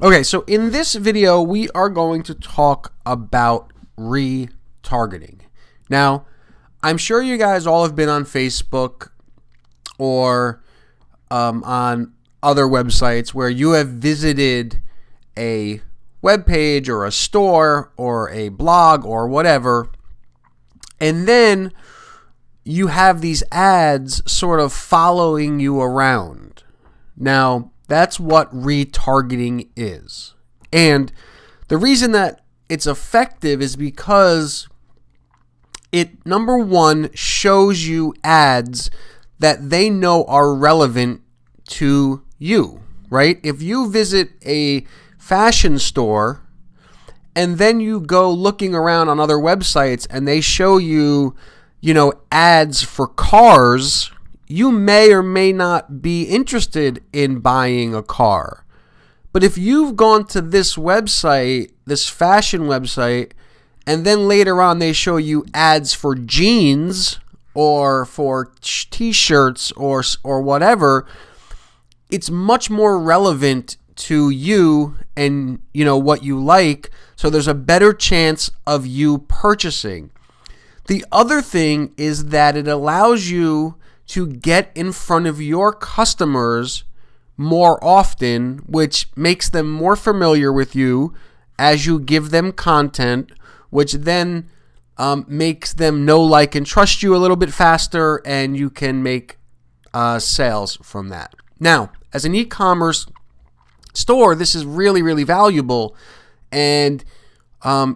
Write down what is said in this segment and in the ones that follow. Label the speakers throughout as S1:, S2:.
S1: Okay, so in this video, we are going to talk about retargeting. Now, I'm sure you guys all have been on Facebook or on other websites where you have visited a web page or a store or a blog or whatever, and then you have these ads sort of following you around. Now, that's what retargeting is. And the reason that it's effective is because it, number one, shows you ads that they know are relevant to you, right? If you visit a fashion store and then you go looking around on other websites and they show you, ads for cars, you may or may not be interested in buying a car. But if you've gone to this website, this fashion website, and then later on they show you ads for jeans or for t-shirts or whatever, it's much more relevant to you and what you like, so there's a better chance of you purchasing. The other thing is that it allows you to get in front of your customers more often, which makes them more familiar with you as you give them content, which then makes them know, like, and trust you a little bit faster, and you can make sales from that. Now, as an e-commerce store, this is really, really valuable, and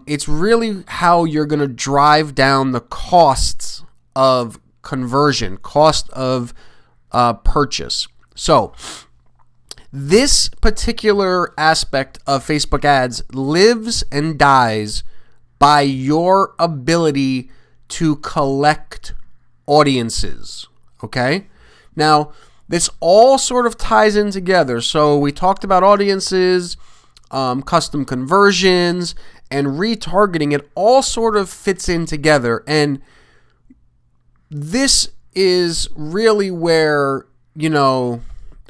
S1: it's really how you're going to drive down the costs of conversion, cost of purchase. So this particular aspect of Facebook ads lives and dies by your ability to collect audiences. Okay? Now, this all sort of ties in together. So we talked about audiences, custom conversions, and retargeting. It all sort of fits in together. And this is really where,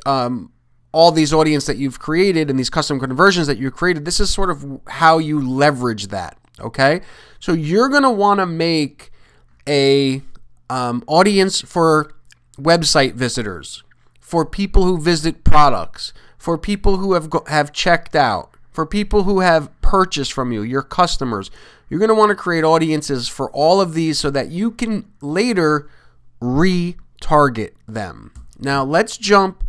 S1: all these audience that you've created and these custom conversions that you've created, this is sort of how you leverage that, okay? So you're going to want to make a audience for website visitors, for people who visit products, for people who have checked out, for people who have purchased from you, your customers. You're going to want to create audiences for all of these so that you can later retarget them. Now, let's jump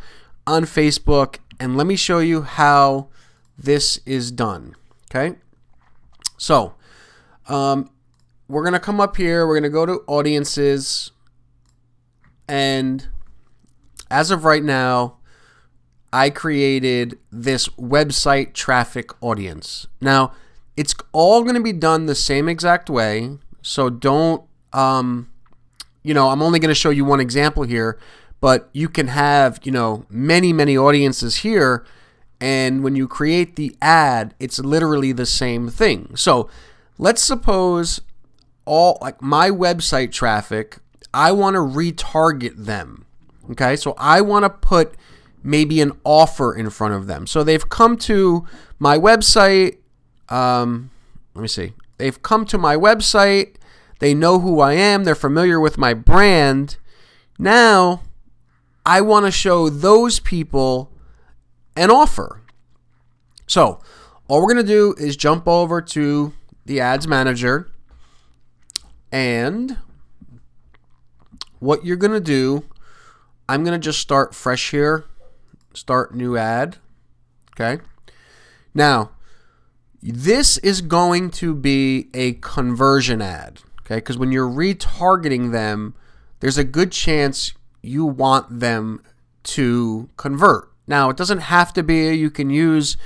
S1: on Facebook and let me show you how this is done. Okay? So, we're going to come up here. We're going to go to audiences. And as of right now, I created this website traffic audience. Now, it's all going to be done the same exact way. So don't, I'm only going to show you one example here, but you can have, many, many audiences here. And when you create the ad, it's literally the same thing. So let's suppose my website traffic, I want to retarget them. Okay. So I want to put maybe an offer in front of them. So they've come to my website. Let me see. They've come to my website. They know who I am. They're familiar with my brand. Now, I want to show those people an offer. So, all we're going to do is jump over to the Ads Manager. And what you're going to do, I'm going to just start fresh here. Start new ad. Okay. Now, this is going to be a conversion ad. Okay. Because when you're retargeting them, there's a good chance you want them to convert. Now, it doesn't have to be. You can use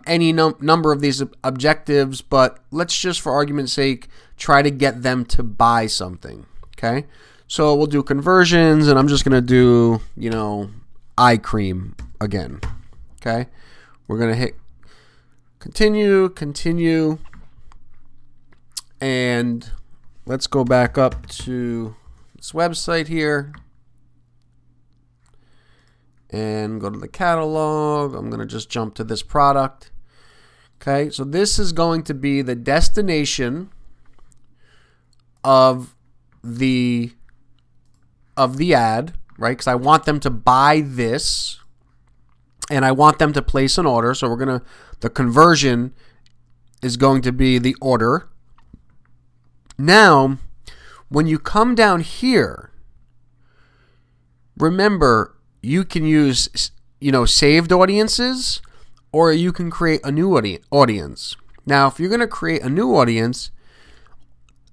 S1: any number of these objectives, but let's just, for argument's sake, try to get them to buy something. Okay. So we'll do conversions, and I'm just going to do, eye cream again. Okay. We're going to hit continue, and let's go back up to this website here. and go to the catalog. I'm going to just jump to this product. Okay, so this is going to be the destination of the ad, right? Because I want them to buy this, and I want them to place an order. So the conversion is going to be the order. Now, when you come down here, remember, you can use, saved audiences, or you can create a new audience. Now, if you're going to create a new audience,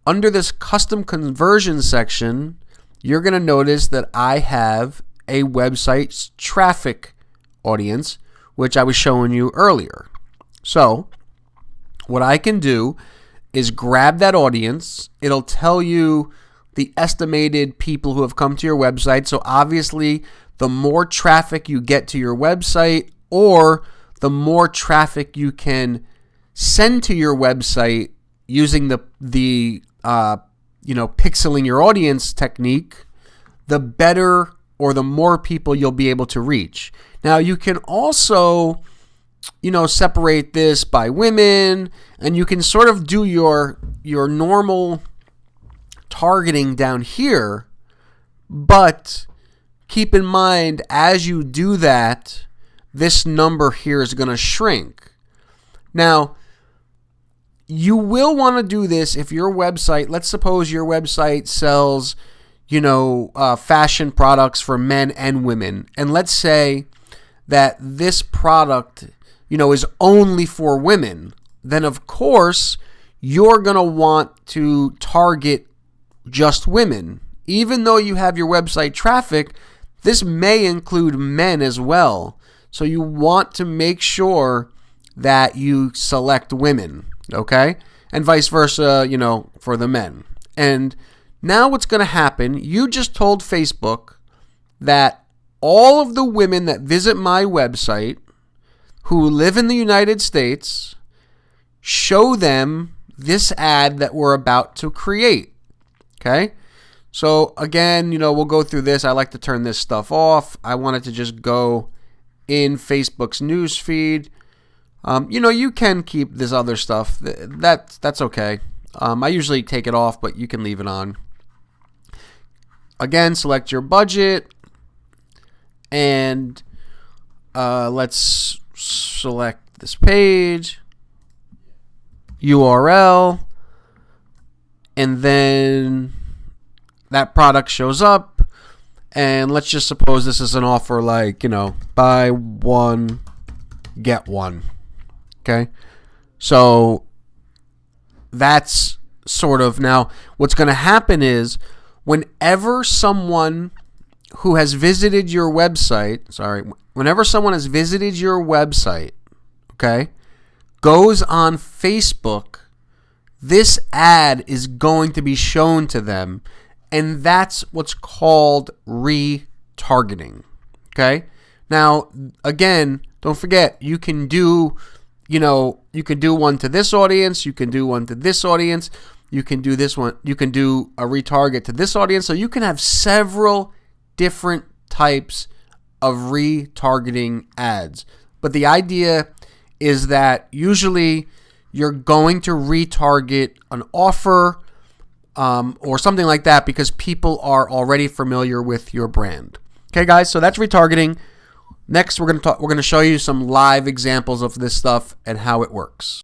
S1: under this custom conversion section, you're going to notice that I have a website traffic audience, which I was showing you earlier. So what I can do is grab that audience. It'll tell you the estimated people who have come to your website. So obviously, the more traffic you get to your website, or the more traffic you can send to your website using the pixeling your audience technique, the better or the more people you'll be able to reach. Now, you can also, separate this by women, and you can sort of do your normal targeting down here, but keep in mind, as you do that, this number here is going to shrink. Now, you will want to do this if your website, let's suppose your website sells, fashion products for men and women. And let's say that this product, is only for women. Then, of course, you're going to want to target just women. Even though you have your website traffic, this may include men as well. So you want to make sure that you select women, okay? And vice versa, for the men. And now what's going to happen, you just told Facebook that all of the women that visit my website who live in the United States, show them this ad that we're about to create, okay? So again, we'll go through this. I like to turn this stuff off. I want it to just go in Facebook's news feed. You can keep this other stuff. That's okay. I usually take it off, but you can leave it on. Again, select your budget, and let's select this page, URL, and then that product shows up. And let's just suppose this is an offer like, buy one, get one. Okay? So that's sort of, now what's going to happen is whenever someone who has visited your website, whenever someone has visited your website, okay, goes on Facebook, this ad is going to be shown to them. And that's what's called retargeting, okay? Now, again, don't forget, you can do, you can do one to this audience, you can do one to this audience, you can do this one, you can do a retarget to this audience. So you can have several different types of retargeting ads. But the idea is that usually you're going to retarget an offer, or something like that, because people are already familiar with your brand. Okay, guys, so that's retargeting. Next, we're going to show you some live examples of this stuff and how it works.